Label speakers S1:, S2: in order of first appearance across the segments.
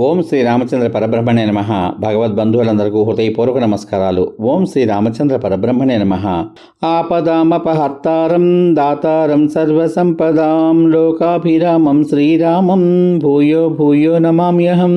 S1: ఓం శ్రీ రామచంద్ర పరబ్రహ్మణే నమః. భగవద్బంధువులందరికీ హృదయపూర్వక నమస్కారాలు. ఓం శ్రీ రామచంద్ర పరబ్రహ్మణే నమః. ఆపదామపహర్తారం దాతారం సర్వసంపదాం లోకాభిరామం శ్రీరామం భూయో భూయో నమామ్యహం.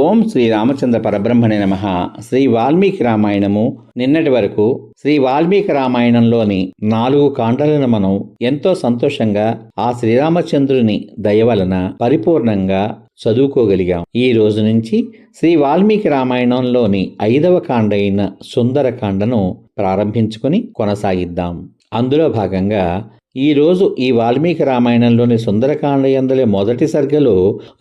S1: ఓం శ్రీ రామచంద్ర పరబ్రహ్మణే నమః. శ్రీ వాల్మీకి రామాయణము. నిన్నటి వరకు శ్రీ వాల్మీకి రామాయణంలోని 4 కాండలను మనం ఎంతో సంతోషంగా ఆ శ్రీరామచంద్రుని దయ వలన పరిపూర్ణంగా చదువుకోగలిగాం. ఈ రోజు నుంచి శ్రీ వాల్మీకి రామాయణంలోని 5వ కాండ అయిన సుందరకాండను ప్రారంభించుకుని కొనసాగిద్దాం. అందులో భాగంగా ఈరోజు ఈ వాల్మీకి రామాయణంలోని సుందరకాండ యందలి మొదటి సర్గలో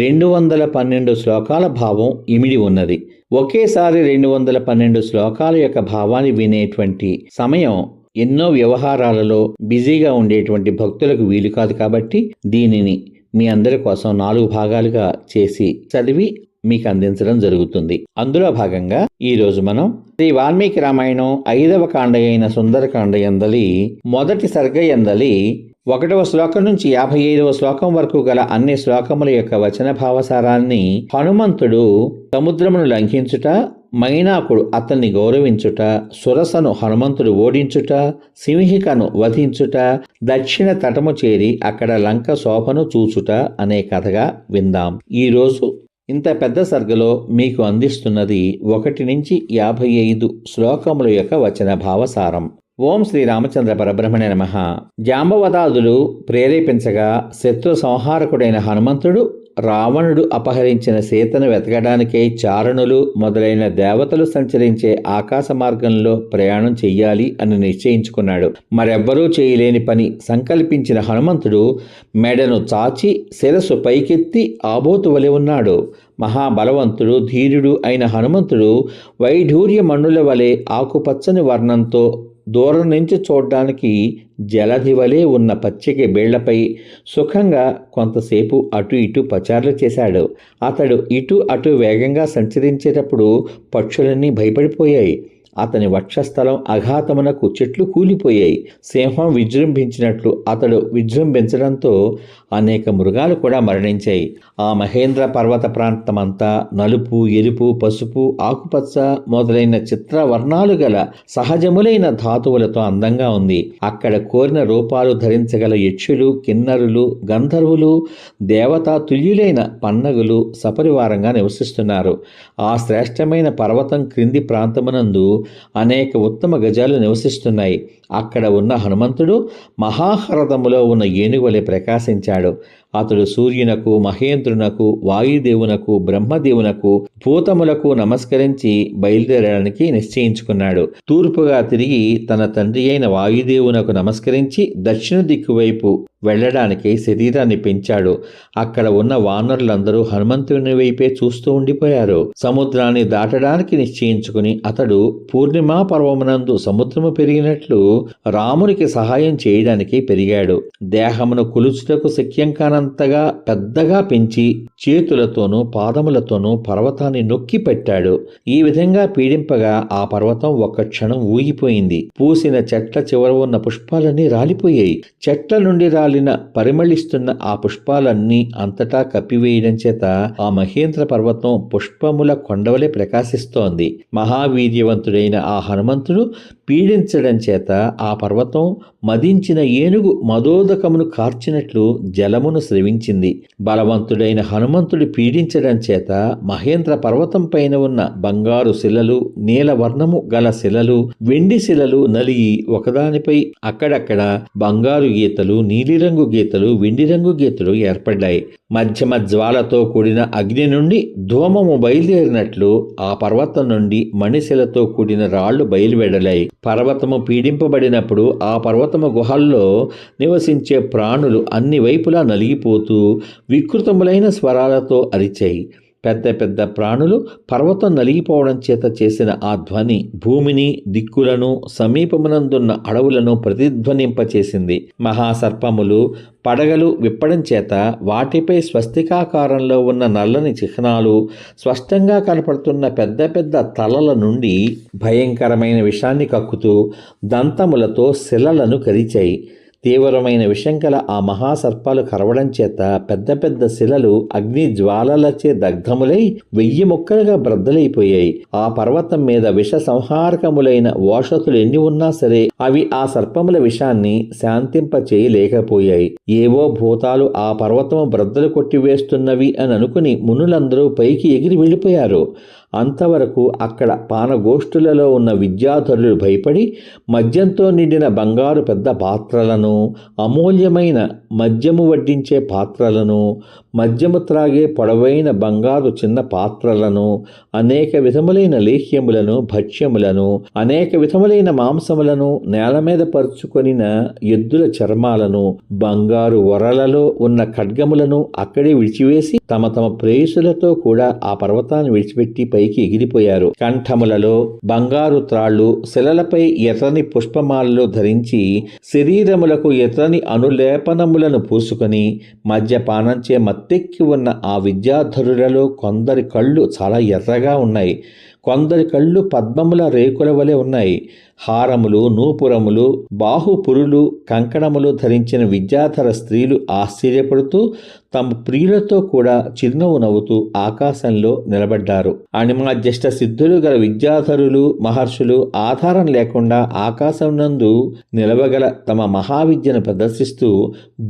S1: 212 శ్లోకాల భావం ఇమిడి ఉన్నది. ఒకేసారి 212 శ్లోకాల యొక్క భావాన్ని వినేటువంటి సమయం ఎన్నో వ్యవహారాలలో బిజీగా ఉండేటువంటి భక్తులకు వీలు కాదు. కాబట్టి దీనిని మీ అందరి కోసం 4 భాగాలుగా చేసి చదివి మీకు అందించడం జరుగుతుంది. అందులో భాగంగా ఈరోజు మనం శ్రీ వాల్మీకి రామాయణం 5వ కాండ అయిన సుందరకాండ యందలి మొదటి సర్గ యందలి 1వ శ్లోకం నుంచి 55వ శ్లోకం వరకు గల అన్ని శ్లోకముల యొక్క వచన భావసారాన్ని హనుమంతుడు సముద్రమును లంఘించుట, మైనాకుడు అతన్ని గౌరవించుట, సురసను హనుమంతుడు ఓడించుట, సింహికను వధించుట, దక్షిణ తటము చేరి అక్కడ లంక శోభను చూచుట అనే కథగా విందాం. ఈరోజు ఇంత పెద్ద సర్గలో మీకు అందిస్తున్నది 1 నుంచి 55 శ్లోకముల యొక్క వచన భావసారం. ఓం శ్రీ రామచంద్ర పరబ్రహ్మణే నమః. జాంబవదాదులు ప్రేరేపించగా శత్రు సంహారకుడైన హనుమంతుడు రావణుడు అపహరించిన సీతను వెతకడానికై చారణులు మొదలైన దేవతలు సంచరించే ఆకాశ మార్గంలో ప్రయాణం చెయ్యాలి అని నిశ్చయించుకున్నాడు. మరెవ్వరూ చేయలేని పని సంకల్పించిన హనుమంతుడు మెడను చాచి శిరస్సు పైకెత్తి ఆబోతు వలె ఉన్నాడు. మహాబలవంతుడు ధీరుడు అయిన హనుమంతుడు వైఢూర్య మణుల వలె ఆకుపచ్చని వర్ణంతో దూరం నుంచి చూడ్డానికి జలధి వలె ఉన్న పచ్చిక బేళ్లపై సుఖంగా కొంతసేపు అటు ఇటు పచార్లు చేశాడు. అతడు ఇటు అటు వేగంగా సంచరించేటప్పుడు పక్షులన్నీ భయపడిపోయాయి. అతని వక్షస్థలం అఘాతమునకు చెట్లు కూలిపోయాయి. సింహం విజృంభించినట్లు అతడు విజృంభించడంతో అనేక మృగాలు కూడా మరణించాయి. ఆ మహేంద్ర పర్వత ప్రాంతమంతా నలుపు, ఎరుపు, పసుపు, ఆకుపచ్చ మొదలైన చిత్రవర్ణాలు గల సహజములైన ధాతువులతో అందంగా ఉంది. అక్కడ కోరిన రూపాలు ధరించగల యక్షులు, కిన్నరులు, గంధర్వులు, దేవతా తుల్యులైన పన్నగులు సపరివారంగా నివసిస్తున్నారు. ఆ శ్రేష్టమైన పర్వతం క్రింది ప్రాంతమునందు అనేక ఉత్తమ గజాలు నివసిస్తున్నాయి. అక్కడ ఉన్న హనుమంతుడు మహాహరదములో ఉన్న ఏనుగువలె ప్రకాశించాడు. అతడు సూర్యునకు, మహేంద్రునకు, వాయుదేవునకు, బ్రహ్మదేవునకు, భూతములకు నమస్కరించి బయలుదేరడానికి నిశ్చయించుకున్నాడు. తూర్పుగా తిరిగి తన తండ్రి అయిన వాయుదేవునకు నమస్కరించి దక్షిణ దిక్కు వైపు వెళ్లడానికి శరీరాన్ని పెంచాడు. అక్కడ ఉన్న వానరులందరూ హనుమంతుని వైపే చూస్తూ ఉండిపోయారు. సముద్రాన్ని దాటడానికి నిశ్చయించుకుని అతడు పూర్ణిమా పర్వమునందు సముద్రము పెరిగినట్లు రామునికి సహాయం చేయడానికి పెరిగాడు. దేహమును కొలుచుటకు శక్యం కానంతగా పెద్దగా పెంచి చేతులతోనూ పాదములతోనూ పర్వతాన్ని నొక్కి పెట్టాడు. ఈ విధంగా పీడింపగా ఆ పర్వతం ఒక్క క్షణం ఊగిపోయింది. పూసిన చెట్ల చివర ఉన్న పుష్పాలన్నీ రాలిపోయాయి. చెట్ల నుండి రాలిన పరిమళిస్తున్న ఆ పుష్పాలన్నీ అంతటా కప్పివేయడం చేత ఆ మహేంద్ర పర్వతం పుష్పముల కొండవలే ప్రకాశిస్తోంది. మహావీర్యవంతుడైన ఆ హనుమంతుడు పీడించడం చేత ఆ పర్వతం మదించిన ఏనుగు మదోదకమును కార్చినట్లు జలమును స్రవించింది. బలవంతుడైన హనుమంతుడు పీడించడం చేత మహేంద్ర పర్వతం పైన ఉన్న బంగారు శిలలు, నీలవర్ణము గల శిలలు, వెండి శిలలు నలిగి ఒకదానిపై అక్కడక్కడ బంగారు గీతలు, నీలిరంగు గీతలు, వెండి రంగు గీతలు ఏర్పడ్డాయి. మధ్యమ జ్వాలతో కూడిన అగ్ని నుండి ధూమము బయలుదేరినట్లు ఆ పర్వతం నుండి మణిశిలతో కూడిన రాళ్లు బయలువెడలాయి. పర్వతము పీడింపబడినప్పుడు ఆ పర్వతము గుహల్లో నివసించే ప్రాణులు అన్ని వైపులా నలిగిపోతూ వికృతములైన స్వరాలతో అరిచాయి. పెద్ద పెద్ద ప్రాణులు పర్వతం నలిగిపోవడం చేత చేసిన ఆ ధ్వని భూమిని, దిక్కులను, సమీపమునందున్న అడవులను ప్రతిధ్వనింపచేసింది. మహాసర్పములు, పడగలు విప్పడం చేత వాటిపై స్వస్తికాకారంలో ఉన్న నల్లని చిహ్నాలు, స్పష్టంగా కనపడుతున్న పెద్ద పెద్ద తలల నుండి భయంకరమైన విషాన్ని కక్కుతూ దంతములతో శిలలను కరిచాయి. తీవ్రమైన విషం గల ఆ మహాసర్పాలు కరవడం చేత పెద్ద పెద్ద శిలలు అగ్ని జ్వాలలచే దగ్ధములై 1000 ముక్కలుగా బ్రద్దలైపోయాయి. ఆ పర్వతం మీద విష సంహారకములైన ఓషధులు ఎన్ని ఉన్నా సరే అవి ఆ సర్పముల విషాన్ని శాంతింప చేయలేకపోయాయి. ఏవో భూతాలు ఆ పర్వతము బ్రద్దలు కొట్టివేస్తున్నవి అని అనుకుని మునులందరూ పైకి ఎగిరి వెళ్ళిపోయారు. అంతవరకు అక్కడ పానగోష్ఠులలో ఉన్న విద్యాధరులు భయపడి మద్యంతో నిండిన బంగారు పెద్ద పాత్రలను, అమూల్యమైన మద్యము వడ్డించే పాత్రలను, మద్యము త్రాగే పొడవైన బంగారు చిన్న పాత్రలను, అనేక విధములైన లేహ్యములను, భక్ష్యములను, అనేక విధములైన మాంసములను, నేల మీద పరుచుకొనిన ఎద్దుల చర్మాలను, బంగారు వరలలో ఉన్న ఖడ్గములను అక్కడే విడిచివేసి తమ తమ ప్రేయసులతో కూడా ఆ పర్వతాన్ని విడిచిపెట్టి పైకి ఎగిరిపోయారు. కంఠములలో బంగారు త్రాళ్ళు, శిలలపై ఎర్రని పుష్పమాలలో ధరించి శరీరములకు ఎర్రని అనులేపనములను పూసుకొని మద్యపానంచే మత్తెక్కి ఉన్న ఆ విద్యాధరులలో కొందరి కళ్ళు చాలా ఎర్రగా ఉన్నాయి. కొందరి కళ్ళు పద్మముల రేకుల వలె ఉన్నాయి. హారములు, నూపురములు, బాహుపురులు, కంకణములు ధరించిన విద్యాధర స్త్రీలు ఆశ్చర్యపడుతూ తమ ప్రియులతో కూడా చిరునవ్వు నవ్వుతూ ఆకాశంలో నిలబడ్డారు. అణిమాజ్యష్ట సిద్ధులు గల విద్యాధరులు మహర్షులు ఆధారం లేకుండా ఆకాశం నందు నిలవగల తమ మహావిద్యను ప్రదర్శిస్తూ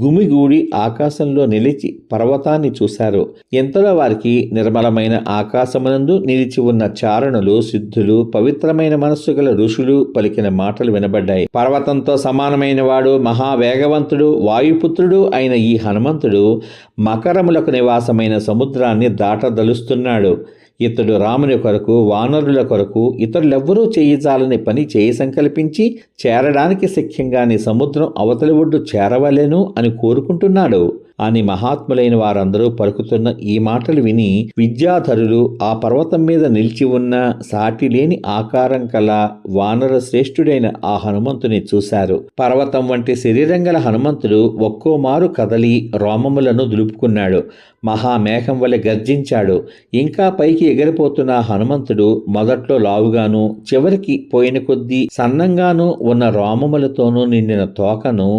S1: గుమిగూడి ఆకాశంలో నిలిచి పర్వతాన్ని చూశారు. ఎంతలో వారికి నిర్మలమైన ఆకాశమునందు నిలిచి ఉన్న చారణులు, సిద్ధులు, పవిత్రమైన మనస్సు గల ఋషులు పలికిన మాటలు వినబడ్డాయి. పర్వతంతో సమానమైన వాడు, మహావేగవంతుడు, వాయుపుత్రుడు అయిన ఈ హనుమంతుడు మకరములకు నివాసమైన సముద్రాన్ని దాటదలుస్తున్నాడు. ఇతడు రాముని కొరకు, వానరుల కొరకు ఇతరులెవ్వరూ చేయజాలని పని చేయి సంకల్పించి చేరడానికి శక్యంగాని సముద్రం అవతలి ఒడ్డు చేరవలెను అని కోరుకుంటున్నాడు అని మహాత్ములైన వారందరూ పలుకుతున్న ఈ మాటలు విని విద్యాధరులు ఆ పర్వతం మీద నిలిచి ఉన్న సాటిలేని ఆకారం కల వానర శ్రేష్ఠుడైన ఆ హనుమంతుని చూశారు. పర్వతం వంటి శరీరం గల హనుమంతుడు ఒక్కోమారు కదలి రోమములను దులుపుకున్నాడు. మహామేఘం వలె గర్జించాడు. ఇంకా పైకి ఎగిరిపోతున్న హనుమంతుడు మొదట్లో లావుగాను, చివరికి పోయిన కొద్దీ సన్నంగాను ఉన్న రోమములతోనూ నిండిన తోకను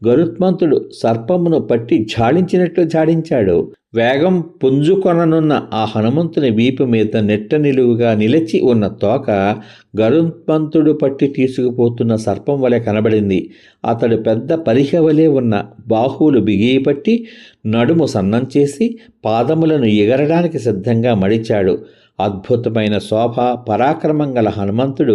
S1: గరుత్మంతుడు సర్పమును పట్టి ఝాడించినట్లు ఝాడించాడు. వేగం పుంజుకొననున్న ఆ హనుమంతుని వీపు మీద నెట్ట నిలువుగా నిలిచి ఉన్న తోక గరుత్మంతుడు పట్టి తీసుకుపోతున్న సర్పం వలె కనబడింది. అతడు పెద్ద పరిహ వలె ఉన్న బాహువులు బిగిపట్టి నడుము సన్నం చేసి పాదములను ఎగరడానికి సిద్ధంగా మడిచాడు. అద్భుతమైన శోభ పరాక్రమం గల హనుమంతుడు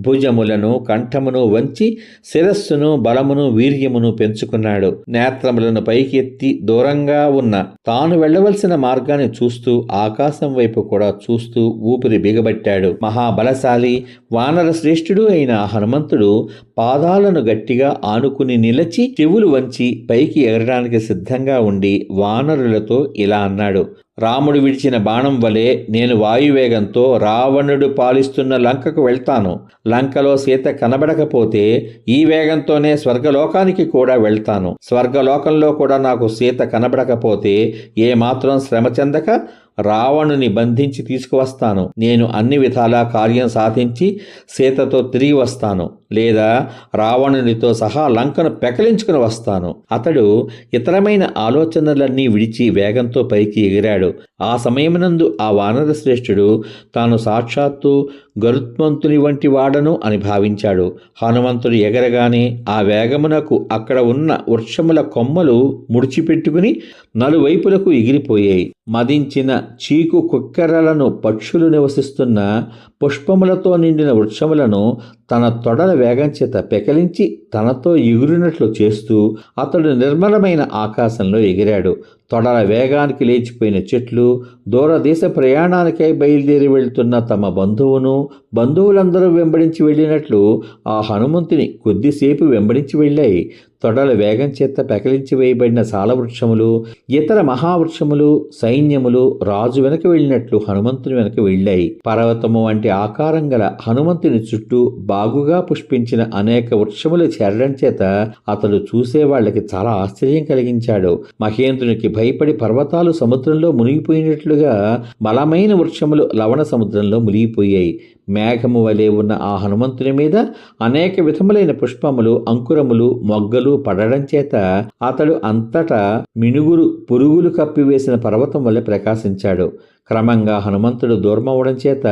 S1: భుజములను, కంఠమును వంచి శిరస్సును, బలమును, వీర్యమును పెంచుకున్నాడు. నేత్రములను పైకెత్తి దూరంగా ఉన్న తాను వెళ్ళవలసిన మార్గాన్ని చూస్తూ ఆకాశం వైపు కూడా చూస్తూ ఊపిరి బిగబట్టాడు. మహాబలశాలి వానర శ్రేష్ఠుడు అయిన హనుమంతుడు పాదాలను గట్టిగా ఆనుకుని నిలచి చెవులు వంచి పైకి ఎగరడానికి సిద్ధంగా ఉండి వానరులతో ఇలా అన్నాడు: రాముడు విడిచిన బాణం వలె నేను వాయువేగంతో రావణుడు పాలిస్తున్న లంకకు వెళ్తాను. లంకలో సీత కనబడకపోతే ఈ వేగంతోనే స్వర్గలోకానికి కూడా వెళ్తాను. స్వర్గలోకంలో కూడా నాకు సీత కనబడకపోతే ఏమాత్రం శ్రమ చెందక రావణుని బంధించి తీసుకువస్తాను. నేను అన్ని విధాలా కార్యం సాధించి సీతతో తిరిగి వస్తాను, లేదా రావణునితో సహా లంకను పెకలించుకుని వస్తాను. అతడు ఇతరమైన ఆలోచనలన్నీ విడిచి వేగంతో పైకి ఎగిరాడు. ఆ సమయమునందు ఆ వానర శ్రేష్ఠుడు తాను సాక్షాత్తు గరుత్మంతుని వంటి వాడను అని భావించాడు. హనుమంతుడు ఎగరగానే ఆ వేగమునకు అక్కడ ఉన్న వృక్షముల కొమ్మలు ముడిచిపెట్టుకుని నలువైపులకు ఎగిరిపోయాయి. మదించిన చీకు కుక్కెరలను పక్షులు నివసిస్తున్న పుష్పములతో నిండిన వృక్షములను తన తొడల వేగం చేత పెకలించి తనతో ఎగురినట్లు చేస్తూ అతడు నిర్మలమైన ఆకాశంలో ఎగిరాడు. తొడల వేగానికి లేచిపోయిన చెట్లు దూరదేశ ప్రయాణానికై బయలుదేరి వెళ్తున్న తమ బంధువులందరూ వెంబడించి వెళ్ళినట్లు ఆ హనుమంతుని కొద్దిసేపు వెంబడించి వెళ్ళాయి. తొడల వేగం చేత పెకలించి వేయబడిన సాలవృక్షములు, ఇతర మహావృక్షములు, సైన్యములు రాజు వెనక వెళ్ళినట్లు హనుమంతుని వెనక వెళ్ళాయి. పర్వతము వంటి ఆకారం గల హనుమంతుని చుట్టూ బాగుగా పుష్పించిన అనేక వృక్షములు చేరడం చేత అతడు చూసే వాళ్ళకి చాలా ఆశ్చర్యం కలిగించాడు. మహేంద్రునికి భయపడి పర్వతాలు సముద్రంలో మునిగిపోయినట్లుగా బలమైన వృక్షములు లవణ సముద్రంలో మునిగిపోయాయి. మేఘము వలె ఉన్న ఆ హనుమంతుని మీద అనేక విధములైన పుష్పములు, అంకురములు, మొగ్గలు మొదలు పడడం చేత అతడు అంతటా మినుగురు పురుగులు కప్పివేసిన పర్వతం వలె ప్రకాశించాడు. క్రమంగా హనుమంతుడు దూరమవడం చేత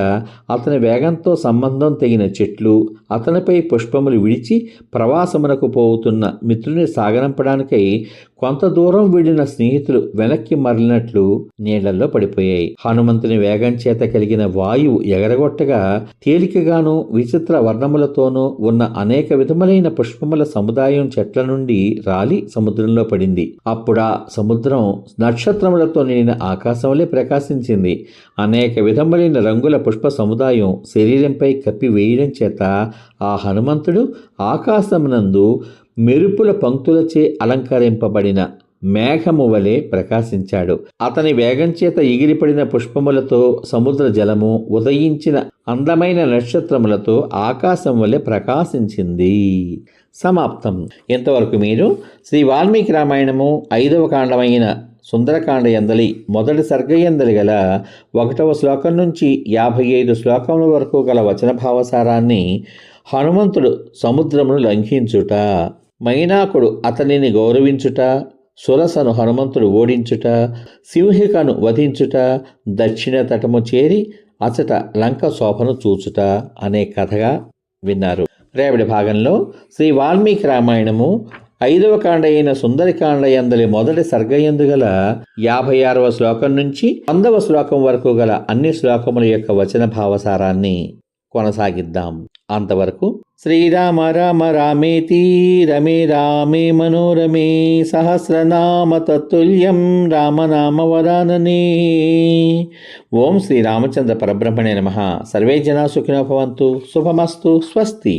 S1: అతని వేగంతో సంబంధం తెగిన చెట్లు అతనిపై పుష్పములు విడిచి ప్రవాసమునకు పోతున్న మిత్రుని సాగనంపడానికై కొంత దూరం వీడిన స్నేహితులు వెనక్కి మరలినట్లు నీళ్లలో పడిపోయాయి. హనుమంతుని వేగం చేత కలిగిన వాయువు ఎగరగొట్టగా తేలికగాను విచిత్ర వర్ణములతోనూ ఉన్న అనేక విధములైన పుష్పముల సముదాయం చెట్ల నుండి రాలి సముద్రంలో పడింది. అప్పుడా సముద్రం నక్షత్రములతో నిండిన ఆకాశంలో ప్రకాశించింది. అనేక విధములైన రంగుల పుష్ప సముదాయం శరీరంపై కప్పివేయడం చేత ఆ హనుమంతుడు ఆకాశమునందు మెరుపుల పంక్తులచే అలంకరింపబడిన మేఘము వలె ప్రకాశించాడు. అతని వేగం చేత ఎగిరిపడిన పుష్పములతో సముద్ర జలము ఉదయించిన అందమైన నక్షత్రములతో ఆకాశం వలె ప్రకాశించింది. సమాప్తం. ఇంతవరకు మీరు శ్రీ వాల్మీకి రామాయణము 5వ కాండమైన సుందరకాండ యందలి మొదటి సర్గయందలి గల 1వ శ్లోకం నుంచి 55 శ్లోకముల వరకు గల వచన భావసారాన్ని హనుమంతుడు సముద్రమును లంఘించుట, మైనాకుడు అతనిని గౌరవించుట, సురసను హనుమంతుడు ఓడించుట, సింహికను వధించుట, దక్షిణ తటము చేరి అచట లంక శోభను చూచుట అనే కథగా విన్నారు. రేపటి భాగంలో శ్రీ వాల్మీకి రామాయణము 5వ కాండ అయిన సుందరకాండ యందలి మొదటి సర్గయందు గల 56వ శ్లోకం నుంచి 100వ శ్లోకం వరకు గల అన్ని శ్లోకముల యొక్క వచన భావసారాన్ని కొనసాగిద్దాం. అంతవరకు శ్రీరామ రామ రామేతి రమే రామే మనోరమే సహస్రనామ తత్తుల్యం రామనామ వరాననే. ఓం శ్రీ రామచంద్ర పరబ్రహ్మణే నమః. సర్వే జనా సుఖినో భవంతు. శుభమస్తు. స్వస్తి.